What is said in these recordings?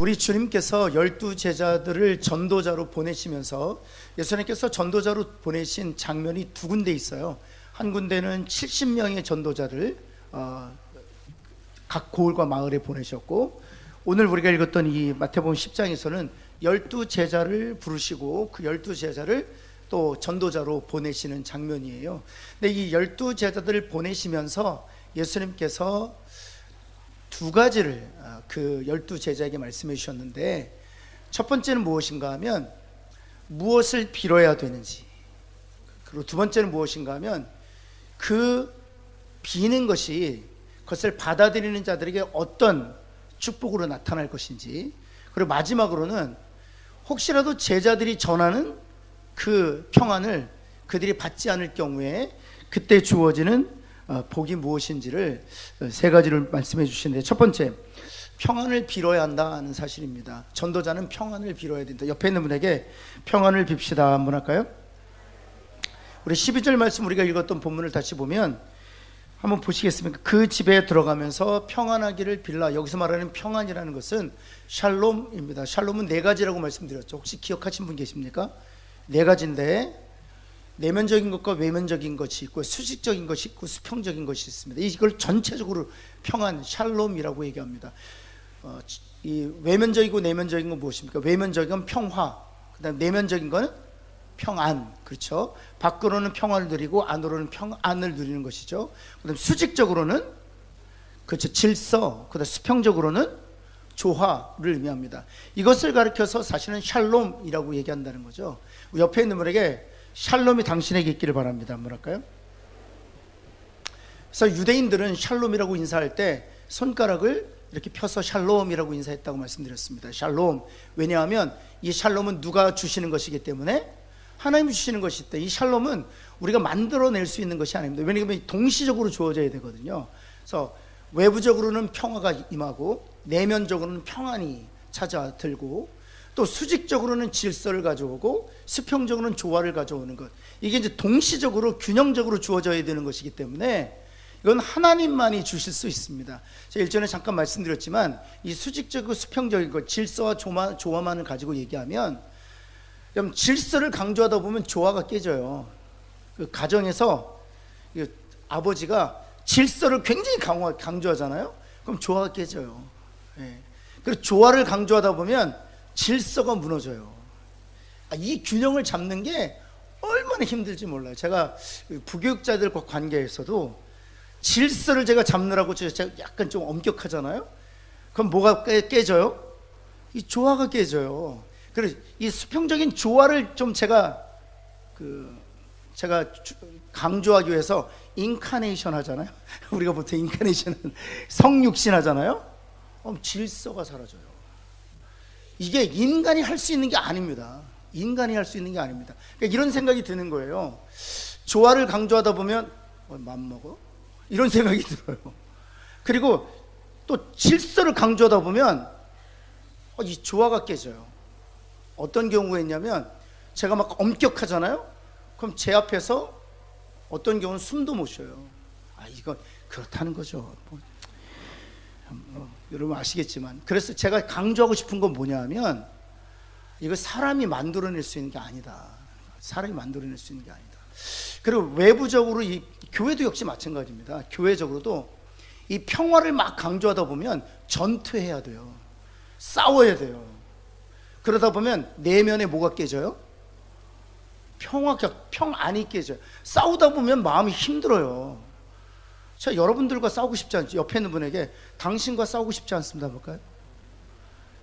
우리 주님께서 12제자들을 전도자로 보내시면서 예수님께서 전도자로 보내신 장면이 두 군데 있어요. 한 군데는 70명의 전도자를 각 고을과 마을에 보내셨고, 오늘 우리가 읽었던 이 마태복음 10장에서는 12제자를 부르시고 그 12제자를 또 전도자로 보내시는 장면이에요. 근데 이 12제자들을 보내시면서 예수님께서 두 가지를 그 12제자에게 말씀해 주셨는데, 첫 번째는 무엇인가 하면 무엇을 빌어야 되는지, 그리고 두 번째는 무엇인가 하면 그 비는 것이 그것을 받아들이는 자들에게 어떤 축복으로 나타날 것인지, 그리고 마지막으로는 혹시라도 제자들이 전하는 그 평안을 그들이 받지 않을 경우에 그때 주어지는 복이 무엇인지를 세 가지를 말씀해 주시는데, 첫 번째, 평안을 빌어야 한다는 사실입니다. 전도자는 평안을 빌어야 된다. 옆에 있는 분에게 평안을 빕시다 한번 할까요? 우리 12절 말씀 우리가 읽었던 본문을 다시 보면 한번 보시겠습니까? 그 집에 들어가면서 평안하기를 빌라. 여기서 말하는 평안이라는 것은 샬롬입니다. 샬롬은 네 가지라고 말씀드렸죠. 혹시 기억하신 분 계십니까? 네 가지인데, 내면적인 것과 외면적인 것이 있고, 수직적인 것이 있고, 수평적인 것이 있습니다. 이걸 전체적으로 평안, 샬롬이라고 얘기합니다. 이 외면적이고 내면적인 건 무엇입니까? 외면적인 건 평화, 그 다음 내면적인 건 평안, 그렇죠? 밖으로는 평화를 누리고 안으로는 평안을 누리는 것이죠. 그 다음 수직적으로는 그렇죠, 질서, 그 다음 수평적으로는 조화를 의미합니다. 이것을 가리켜서 사실은 샬롬이라고 얘기한다는 거죠. 옆에 있는 분에게 샬롬이 당신에게 있기를 바랍니다. 한번 할까요? 그래서 유대인들은 샬롬이라고 인사할 때 손가락을 이렇게 펴서 샬롬이라고 인사했다고 말씀드렸습니다. 샬롬. 왜냐하면 이 샬롬은 누가 주시는 것이기 때문에, 하나님이 주시는 것이 있다. 이 샬롬은 우리가 만들어낼 수 있는 것이 아닙니다. 왜냐하면 동시적으로 주어져야 되거든요. 그래서 외부적으로는 평화가 임하고 내면적으로는 평안이 찾아들고, 또 수직적으로는 질서를 가져오고 수평적으로는 조화를 가져오는 것, 이게 이제 동시적으로 균형적으로 주어져야 되는 것이기 때문에 이건 하나님만이 주실 수 있습니다. 제가 일전에 잠깐 말씀드렸지만 이 수직적이고 수평적인 것, 질서와 조화만을 가지고 얘기하면, 질서를 강조하다 보면 조화가 깨져요. 그 가정에서 아버지가 질서를 굉장히 강조하잖아요. 그럼 조화가 깨져요. 그리고 조화를 강조하다 보면 질서가 무너져요. 이 균형을 잡는 게 얼마나 힘들지 몰라요. 제가 부교육자들과 관계에서도 질서를 제가 잡느라고 제가 약간 좀 엄격하잖아요. 그럼 뭐가 깨져요? 이 조화가 깨져요. 그래서 이 수평적인 조화를 좀 제가 강조하기 위해서 인카네이션 하잖아요. 우리가 보통 인카네이션은 성육신 하잖아요. 질서가 사라져요. 이게 인간이 할 수 있는 게 아닙니다. 인간이 할 수 있는 게 아닙니다. 그러니까 이런 생각이 드는 거예요. 조화를 강조하다 보면 맘먹어? 이런 생각이 들어요. 그리고 또 질서를 강조하다 보면 이 조화가 깨져요. 어떤 경우가 있냐면, 제가 막 엄격하잖아요. 그럼 제 앞에서 어떤 경우는 숨도 못 쉬어요. 이건 그렇다는 거죠. 여러분 아시겠지만, 그래서 제가 강조하고 싶은 건 뭐냐 하면, 이거 사람이 만들어낼 수 있는 게 아니다. 사람이 만들어낼 수 있는 게 아니다. 그리고 외부적으로 이 교회도 역시 마찬가지입니다. 교회적으로도 이 평화를 막 강조하다 보면 전투해야 돼요. 싸워야 돼요. 그러다 보면 내면에 뭐가 깨져요? 평안이 깨져요. 싸우다 보면 마음이 힘들어요. 자, 여러분들과 싸우고 싶지 않죠? 옆에 있는 분에게 당신과 싸우고 싶지 않습니다 볼까요?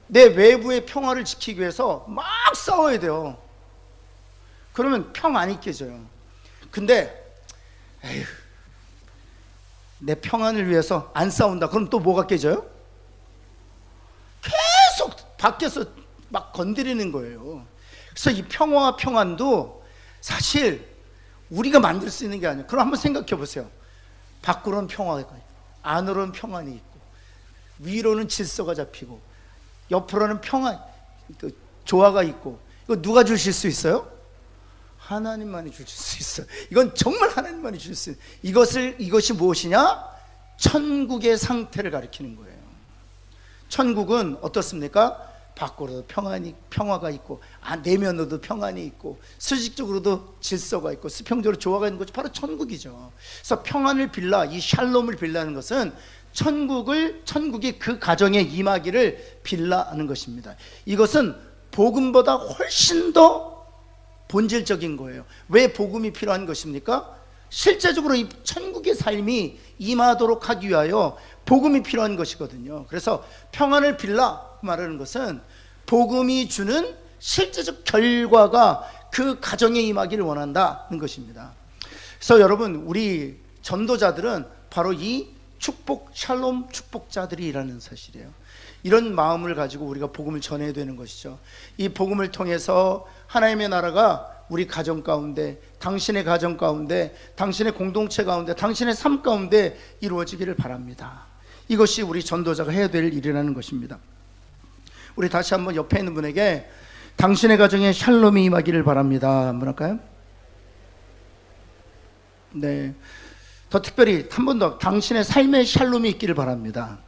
내 외부의 평화를 지키기 위해서 막 싸워야 돼요. 그러면 평안이 깨져요. 근데 내 평안을 위해서 안 싸운다. 그럼 또 뭐가 깨져요? 계속 밖에서 막 건드리는 거예요. 그래서 이 평화와 평안도 사실 우리가 만들 수 있는 게 아니에요. 그럼 한번 생각해 보세요. 밖으로는 평화가 있고, 안으로는 평안이 있고, 위로는 질서가 잡히고, 옆으로는 평안, 조화가 있고, 이거 누가 주실 수 있어요? 하나님만이 주실 수 있어요. 이건 정말 하나님만이 주실 수 있어요. 이것이 무엇이냐? 천국의 상태를 가리키는 거예요. 천국은 어떻습니까? 밖으로도 평화가 있고, 내면으로도 평안이 있고, 수직적으로도 질서가 있고, 수평적으로 조화가 있는 것이 바로 천국이죠. 그래서 평안을 빌라, 이 샬롬을 빌라는 것은 천국이 그 가정에 임하기를 빌라하는 것입니다. 이것은 복음보다 훨씬 더 본질적인 거예요. 왜 복음이 필요한 것입니까? 실제적으로 이 천국의 삶이 임하도록 하기 위하여 복음이 필요한 것이거든요. 그래서 평안을 빌라 말하는 것은 복음이 주는 실제적 결과가 그 가정에 임하기를 원한다는 것입니다. 그래서 여러분, 우리 전도자들은 바로 이 축복, 샬롬 축복자들이라는 사실이에요. 이런 마음을 가지고 우리가 복음을 전해야 되는 것이죠. 이 복음을 통해서 하나님의 나라가 우리 가정 가운데, 당신의 가정 가운데, 당신의 공동체 가운데, 당신의 삶 가운데 이루어지기를 바랍니다. 이것이 우리 전도자가 해야 될 일이라는 것입니다. 우리 다시 한번 옆에 있는 분에게 당신의 가정에 샬롬이 임하기를 바랍니다. 한번 할까요? 네. 더 특별히 한 번 더, 당신의 삶에 샬롬이 있기를 바랍니다.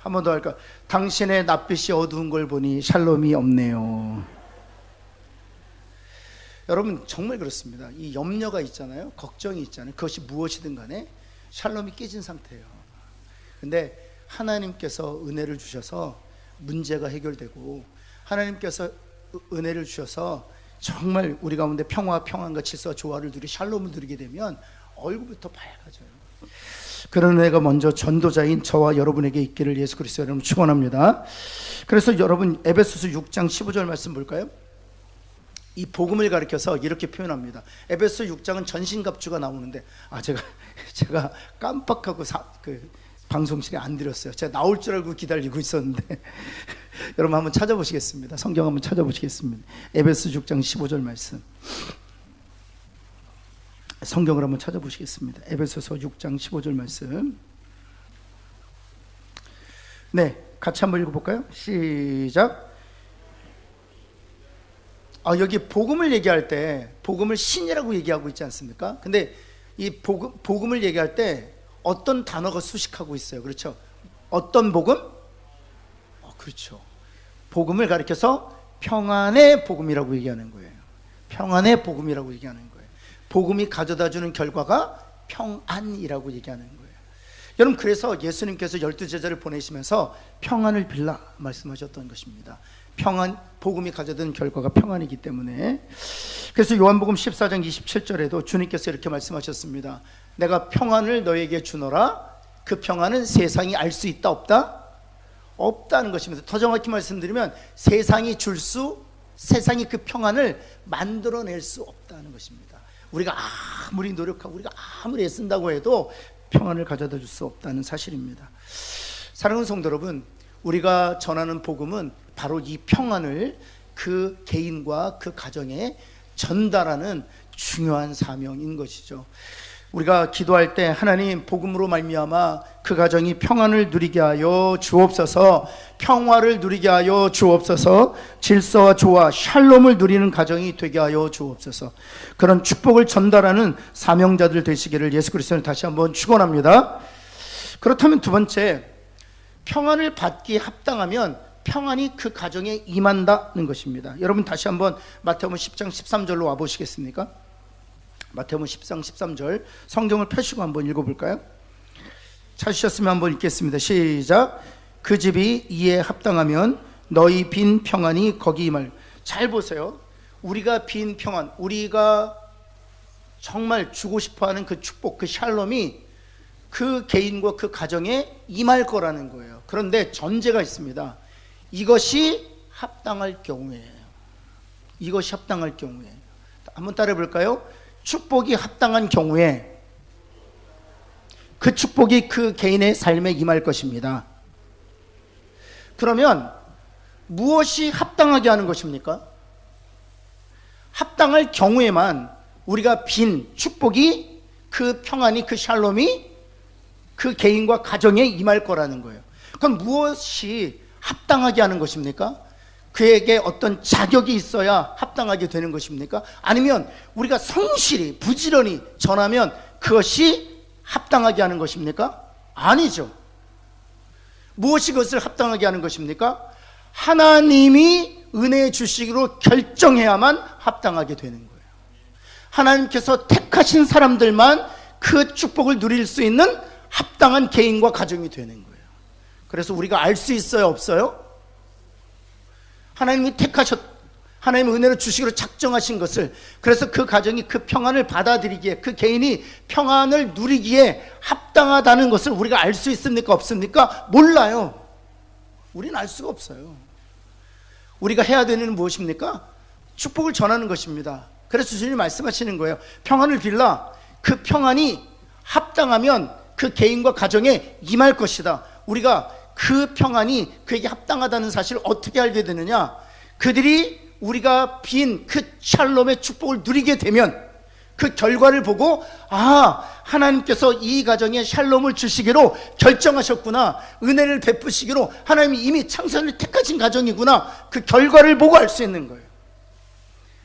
한 번 더 할까? 당신의 낯빛이 어두운 걸 보니 샬롬이 없네요. 여러분, 정말 그렇습니다. 이 염려가 있잖아요, 걱정이 있잖아요. 그것이 무엇이든 간에 샬롬이 깨진 상태예요. 근데 하나님께서 은혜를 주셔서 문제가 해결되고, 하나님께서 은혜를 주셔서 정말 우리 가운데 평안과 질서와 조화를 누리 샬롬을 누리게 되면 얼굴부터 밝아져요. 그런 은혜가 먼저 전도자인 저와 여러분에게 있기를 예수 그리스도 이름으로 축원합니다. 그래서 여러분, 에베소서 6장 15절 말씀 볼까요? 이 복음을 가리켜서 이렇게 표현합니다. 에베소 6장은 전신갑주가 나오는데, 제가 깜빡하고 방송실에 안 드렸어요. 제가 나올 줄 알고 기다리고 있었는데 여러분 한번 찾아보시겠습니다. 성경 한번 찾아보시겠습니다. 에베소 6장 15절 말씀, 성경을 한번 찾아보시겠습니다. 에베소서 6장 15절 말씀. 네, 같이 한번 읽어볼까요? 시작. 여기 복음을 얘기할 때 복음을 신이라고 얘기하고 있지 않습니까? 근데 이 복음을 얘기할 때 어떤 단어가 수식하고 있어요. 그렇죠? 어떤 복음? 그렇죠. 복음을 가리켜서 평안의 복음이라고 얘기하는 거예요. 평안의 복음이라고 얘기하는 거예요. 복음이 가져다주는 결과가 평안이라고 얘기하는 거예요. 여러분, 그래서 예수님께서 12제자를 보내시면서 평안을 빌라 말씀하셨던 것입니다. 복음이 가져다주는 결과가 평안이기 때문에. 그래서 요한복음 14장 27절에도 주님께서 이렇게 말씀하셨습니다. 내가 평안을 너에게 주노라. 그 평안은 세상이 알 수 있다 없다? 없다는 것입니다. 더 정확히 말씀드리면 세상이 그 평안을 만들어낼 수 없다는 것입니다. 우리가 아무리 노력하고 우리가 아무리 애쓴다고 해도 평안을 가져다 줄 수 없다는 사실입니다. 사랑하는 성도 여러분, 우리가 전하는 복음은 바로 이 평안을 그 개인과 그 가정에 전달하는 중요한 사명인 것이죠. 우리가 기도할 때 하나님, 복음으로 말미암아 그 가정이 평안을 누리게 하여 주옵소서, 평화를 누리게 하여 주옵소서, 질서와 조화, 샬롬을 누리는 가정이 되게 하여 주옵소서. 그런 축복을 전달하는 사명자들 되시기를 예수 그리스도는 다시 한번 축원합니다. 그렇다면 두 번째, 평안을 받기에 합당하면 평안이 그 가정에 임한다는 것입니다. 여러분 다시 한번 마태복음 10장 13절로 와보시겠습니까? 마태복음 10장 13절 성경을 펴시고 한번 읽어볼까요? 찾으셨으면 한번 읽겠습니다. 시작. 그 집이 이에 합당하면 너희 빈 평안이 거기 임할. 잘 보세요. 우리가 빈 평안, 우리가 정말 주고 싶어하는 그 축복, 그 샬롬이 그 개인과 그 가정에 임할 거라는 거예요. 그런데 전제가 있습니다. 이것이 합당할 경우에요. 이것이 합당할 경우에. 한번 따라해 볼까요? 축복이 합당한 경우에 그 축복이 그 개인의 삶에 임할 것입니다. 그러면 무엇이 합당하게 하는 것입니까? 합당할 경우에만 우리가 빈 축복이, 그 평안이, 그 샬롬이 그 개인과 가정에 임할 거라는 거예요. 그럼 무엇이 합당하게 하는 것입니까? 그에게 어떤 자격이 있어야 합당하게 되는 것입니까? 아니면 우리가 성실히 부지런히 전하면 그것이 합당하게 하는 것입니까? 아니죠. 무엇이 그것을 합당하게 하는 것입니까? 하나님이 은혜 주시기로 결정해야만 합당하게 되는 거예요. 하나님께서 택하신 사람들만 그 축복을 누릴 수 있는 합당한 개인과 가정이 되는 거예요. 그래서 우리가 알 수 있어요, 없어요? 하나님이 하나님의 은혜를 주시기로 작정하신 것을, 그래서 그 가정이 그 평안을 받아들이기에, 그 개인이 평안을 누리기에 합당하다는 것을 우리가 알 수 있습니까, 없습니까? 몰라요. 우리는 알 수가 없어요. 우리가 해야 되는 일은 무엇입니까? 축복을 전하는 것입니다. 그래서 주님이 말씀하시는 거예요. 평안을 빌라. 그 평안이 합당하면 그 개인과 가정에 임할 것이다. 우리가 그 평안이 그에게 합당하다는 사실을 어떻게 알게 되느냐? 그들이 우리가 빈 그 샬롬의 축복을 누리게 되면 그 결과를 보고, 아, 하나님께서 이 가정에 샬롬을 주시기로 결정하셨구나, 은혜를 베푸시기로 하나님이 이미 창세전에 택하신 가정이구나, 그 결과를 보고 알 수 있는 거예요.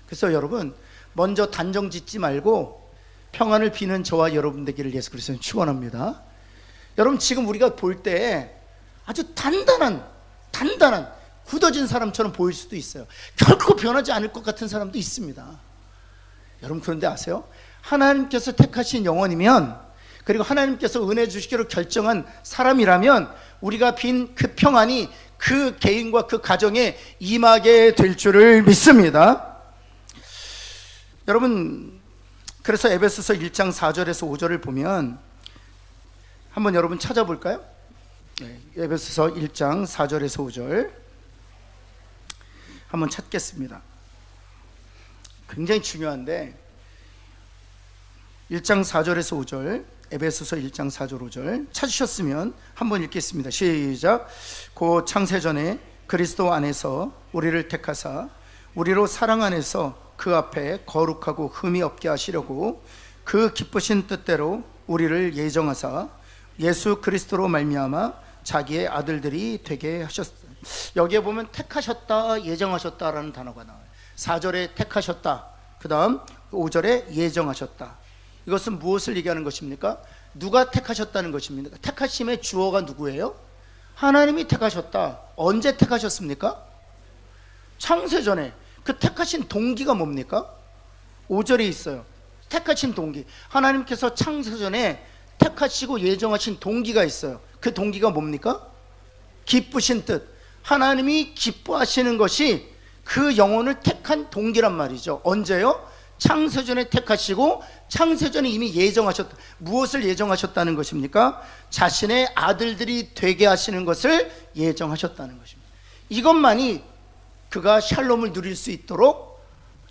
그래서 여러분, 먼저 단정 짓지 말고 평안을 비는 저와 여러분 되기를 예수 그리스도는 축원합니다. 여러분, 지금 우리가 볼 때 아주 단단한 굳어진 사람처럼 보일 수도 있어요. 결코 변하지 않을 것 같은 사람도 있습니다. 여러분, 그런데 아세요? 하나님께서 택하신 영혼이면, 그리고 하나님께서 은혜 주시기로 결정한 사람이라면 우리가 빈 그 평안이 그 개인과 그 가정에 임하게 될 줄을 믿습니다. 여러분, 그래서 에베소서 1장 4절에서 5절을 보면 한번 여러분 찾아볼까요? 에베소서 1장 4절에서 5절 한번 찾겠습니다. 굉장히 중요한데, 1장 4절에서 5절, 에베소서 1장 4절 5절 찾으셨으면 한번 읽겠습니다. 시작. 고 창세전에 그리스도 안에서 우리를 택하사 우리로 사랑 안에서 그 앞에 거룩하고 흠이 없게 하시려고 그 기쁘신 뜻대로 우리를 예정하사 예수 그리스도로 말미암아 자기의 아들들이 되게 하셨다. 여기에 보면 택하셨다, 예정하셨다라는 단어가 나와요. 4절에 택하셨다, 그 다음 5절에 예정하셨다. 이것은 무엇을 얘기하는 것입니까? 누가 택하셨다는 것입니까? 택하심의 주어가 누구예요? 하나님이 택하셨다. 언제 택하셨습니까? 창세전에. 그 택하신 동기가 뭡니까? 5절에 있어요. 택하신 동기. 하나님께서 창세전에 택하시고 예정하신 동기가 있어요. 그 동기가 뭡니까? 기쁘신 뜻. 하나님이 기뻐하시는 것이 그 영혼을 택한 동기란 말이죠. 언제요? 창세전에 택하시고 창세전에 이미 예정하셨다. 무엇을 예정하셨다는 것입니까? 자신의 아들들이 되게 하시는 것을 예정하셨다는 것입니다. 이것만이 그가 샬롬을 누릴 수 있도록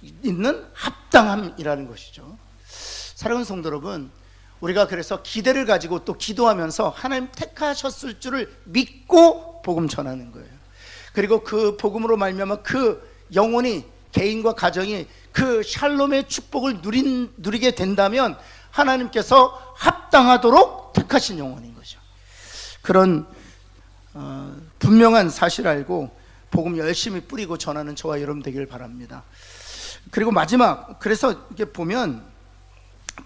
있는 합당함이라는 것이죠. 사랑하는 성도 여러분, 우리가 그래서 기대를 가지고 또 기도하면서 하나님 택하셨을 줄을 믿고 복음 전하는 거예요. 그리고 그 복음으로 말미암아 그 영혼이, 개인과 가정이 그 샬롬의 축복을 누리게 된다면 하나님께서 합당하도록 택하신 영혼인 거죠. 그런 분명한 사실을 알고 복음 열심히 뿌리고 전하는 저와 여러분 되기를 바랍니다. 그리고 마지막, 그래서 이렇게 보면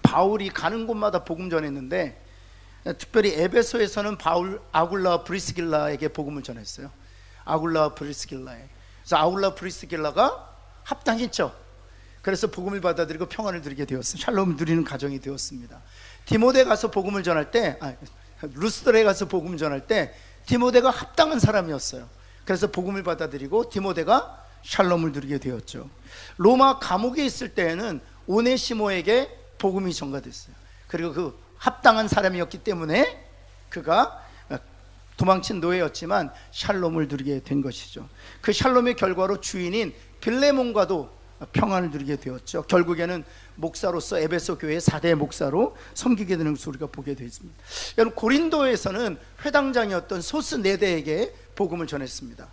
바울이 가는 곳마다 복음 전했는데, 특별히 에베소에서는 아굴라 브리스길라에게 복음을 전했어요. 아굴라 브리스길라에. 그래서 아굴라 브리스길라가 합당했죠. 그래서 복음을 받아들이고 평안을 누리게 되었습니다. 샬롬을 누리는 가정이 되었습니다. 디모데 가서 복음을 전할 때, 루스드라에 가서 복음을 전할 때 디모데가 합당한 사람이었어요. 그래서 복음을 받아들이고 디모데가 샬롬을 누리게 되었죠. 로마 감옥에 있을 때에는 오네시모에게 복음이 전가됐어요. 그리고 그 합당한 사람이었기 때문에 그가 도망친 노예였지만 샬롬을 누리게 된 것이죠. 그 샬롬의 결과로 주인인 빌레몬과도 평안을 누리게 되었죠. 결국에는 목사로서 에베소 교회의 4대 목사로 섬기게 되는 것을 우리가 보게 되었습니다. 여러분, 고린도에서는 회당장이었던 소스네데에게 복음을 전했습니다.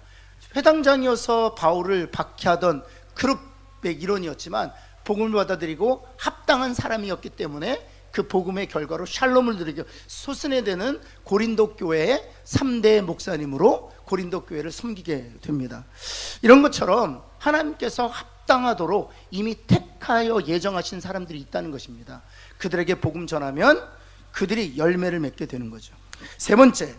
회당장이어서 바울을 박해하던 그룹의 일원이었지만 복음을 받아들이고 합당한 사람이었기 때문에 그 복음의 결과로 샬롬을 누리게, 소스네데는 고린도 교회의 3대 목사님으로 고린도 교회를 섬기게 됩니다. 이런 것처럼 하나님께서 합당하도록 이미 택하여 예정하신 사람들이 있다는 것입니다. 그들에게 복음 전하면 그들이 열매를 맺게 되는 거죠. 세 번째,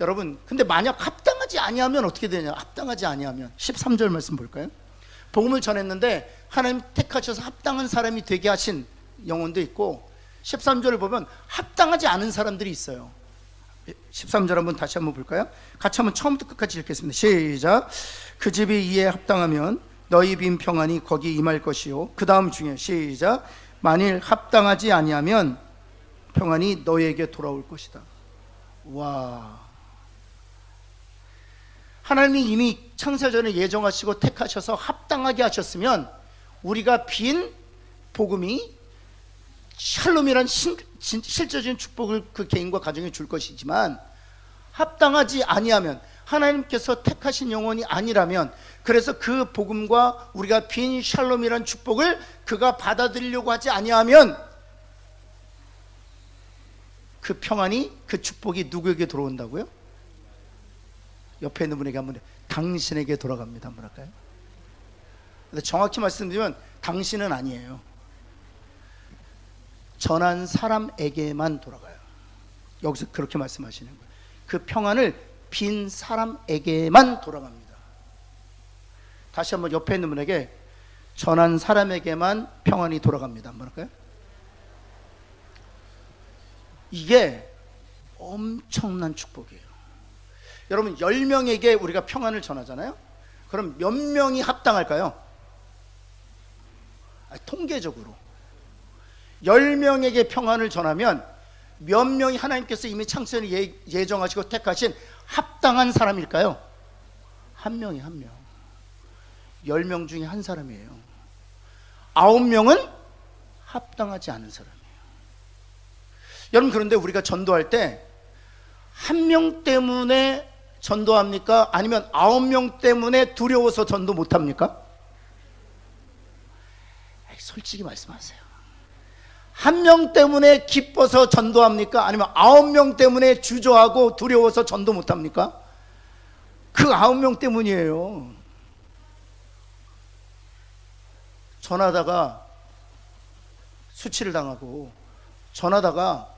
여러분, 근데 만약 합당하지 아니하면 어떻게 되냐? 합당하지 아니하면 13절 말씀 볼까요? 복음을 전했는데 하나님 택하셔서 합당한 사람이 되게 하신 영혼도 있고, 13절을 보면 합당하지 않은 사람들이 있어요. 13절 한번 다시 한번 볼까요? 같이 한번 처음부터 끝까지 읽겠습니다. 시작. 그 집이 이에 합당하면 너희 빈 평안이 거기 임할 것이요. 그 다음 중에 시작. 만일 합당하지 아니하면 평안이 너희에게 돌아올 것이다. 와, 하나님이 이미 창세전에 예정하시고 택하셔서 합당하게 하셨으면 우리가 빈 복음이 샬롬이란 실제적인 축복을 그 개인과 가정에 줄 것이지만, 합당하지 아니하면, 하나님께서 택하신 영혼이 아니라면, 그래서 그 복음과 우리가 빈 샬롬이란 축복을 그가 받아들이려고 하지 아니하면 그 평안이, 그 축복이 누구에게 들어온다고요? 옆에 있는 분에게 한번, 당신에게 돌아갑니다 한번 할까요? 근데 정확히 말씀드리면 당신은 아니에요. 전한 사람에게만 돌아가요. 여기서 그렇게 말씀하시는 거예요. 그 평안을 빈 사람에게만 돌아갑니다. 다시 한번 옆에 있는 분에게, 전한 사람에게만 평안이 돌아갑니다 한번 할까요? 이게 엄청난 축복이에요. 여러분, 10명에게 우리가 평안을 전하잖아요. 그럼 몇 명이 합당할까요? 통계적으로 10명에게 평안을 전하면 몇 명이 하나님께서 이미 창세전에 예정하시고 택하신 합당한 사람일까요? 한 명이 한 명. 10명 중에 한 사람이에요. 9명은 합당하지 않은 사람이에요. 여러분, 그런데 우리가 전도할 때 한 명 때문에 전도합니까? 아니면 9명 때문에 두려워서 전도 못합니까? 솔직히 말씀하세요. 한 명 때문에 기뻐서 전도합니까? 아니면 9명 때문에 주저하고 두려워서 전도 못합니까? 그 9명 때문이에요. 전하다가 수치를 당하고, 전하다가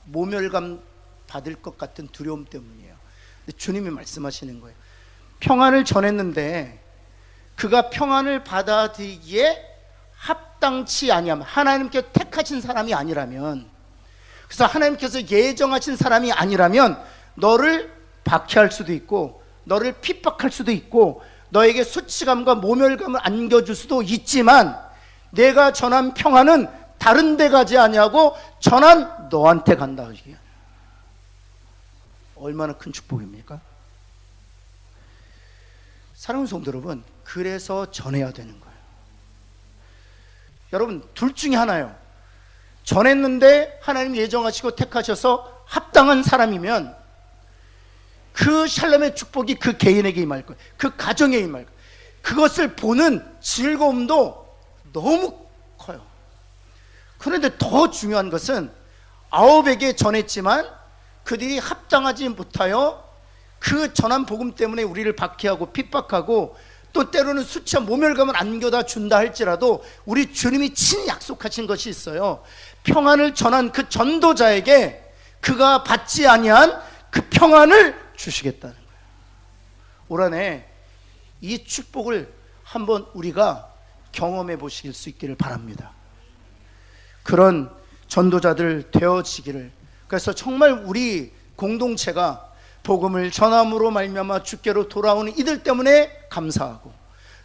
모멸감 받을 것 같은 두려움 때문이에요. 근데 주님이 말씀하시는 거예요. 평안을 전했는데 그가 평안을 받아들이기에 합당치 아니하면, 하나님께 택하신 사람이 아니라면, 그래서 하나님께서 예정하신 사람이 아니라면 너를 박해할 수도 있고, 너를 핍박할 수도 있고, 너에게 수치감과 모멸감을 안겨줄 수도 있지만, 내가 전한 평안은 다른 데 가지 아니하고 전한 너한테 간다. 이게 얼마나 큰 축복입니까? 사랑하는 성도 여러분, 그래서 전해야 되는 거예요. 여러분, 둘 중에 하나예요. 전했는데 하나님 예정하시고 택하셔서 합당한 사람이면 그 샬롬의 축복이 그 개인에게 임할 거예요. 그 가정에 임할 거예요. 그것을 보는 즐거움도 너무 커요. 그런데 더 중요한 것은 9에게 전했지만 그들이 합당하지 못하여 그 전한 복음 때문에 우리를 박해하고 핍박하고 또 때로는 수치와 모멸감을 안겨다 준다 할지라도 우리 주님이 친히 약속하신 것이 있어요. 평안을 전한 그 전도자에게 그가 받지 아니한 그 평안을 주시겠다는 거예요. 올 한해 이 축복을 한번 우리가 경험해 보실 수 있기를 바랍니다. 그런 전도자들 되어지기를. 그래서 정말 우리 공동체가 복음을 전함으로 말미암아 주께로 돌아오는 이들 때문에 감사하고,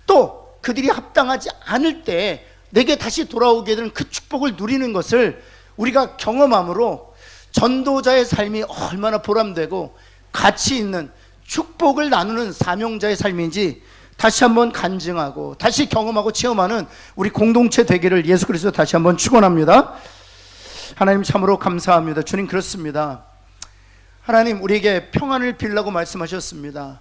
또 그들이 합당하지 않을 때 내게 다시 돌아오게 되는 그 축복을 누리는 것을 우리가 경험함으로 전도자의 삶이 얼마나 보람되고 가치 있는 축복을 나누는 사명자의 삶인지 다시 한번 간증하고 다시 경험하고 체험하는 우리 공동체 되기를 예수 그리스도 다시 한번 축원합니다. 하나님 참으로 감사합니다. 주님, 그렇습니다. 하나님, 우리에게 평안을 빌라고 말씀하셨습니다.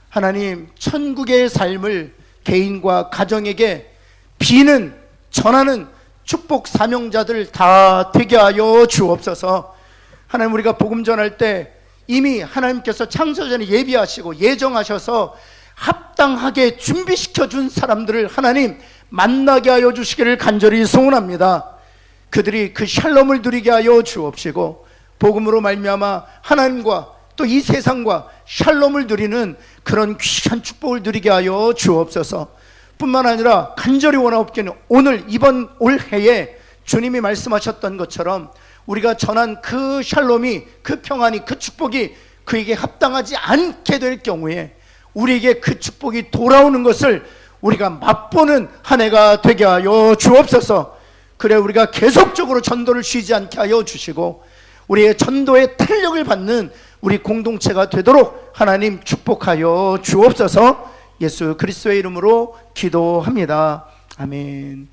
하나님, 천국의 삶을 개인과 가정에게 비는 전하는 축복 사명자들 다 되게 하여 주옵소서. 하나님, 우리가 복음 전할 때 이미 하나님께서 창세전에 예비하시고 예정하셔서 합당하게 준비시켜 준 사람들을 하나님 만나게 하여 주시기를 간절히 소원합니다. 그들이 그 샬롬을 누리게 하여 주옵시고 복음으로 말미암아 하나님과 또 이 세상과 샬롬을 누리는 그런 귀한 축복을 누리게 하여 주옵소서. 뿐만 아니라 간절히 원하옵기는 오늘 이번 올해에 주님이 말씀하셨던 것처럼 우리가 전한 그 샬롬이, 그 평안이, 그 축복이 그에게 합당하지 않게 될 경우에 우리에게 그 축복이 돌아오는 것을 우리가 맛보는 한 해가 되게 하여 주옵소서. 그래 우리가 계속적으로 전도를 쉬지 않게 하여 주시고 우리의 전도의 탄력을 받는 우리 공동체가 되도록 하나님 축복하여 주옵소서. 예수 그리스도의 이름으로 기도합니다. 아멘.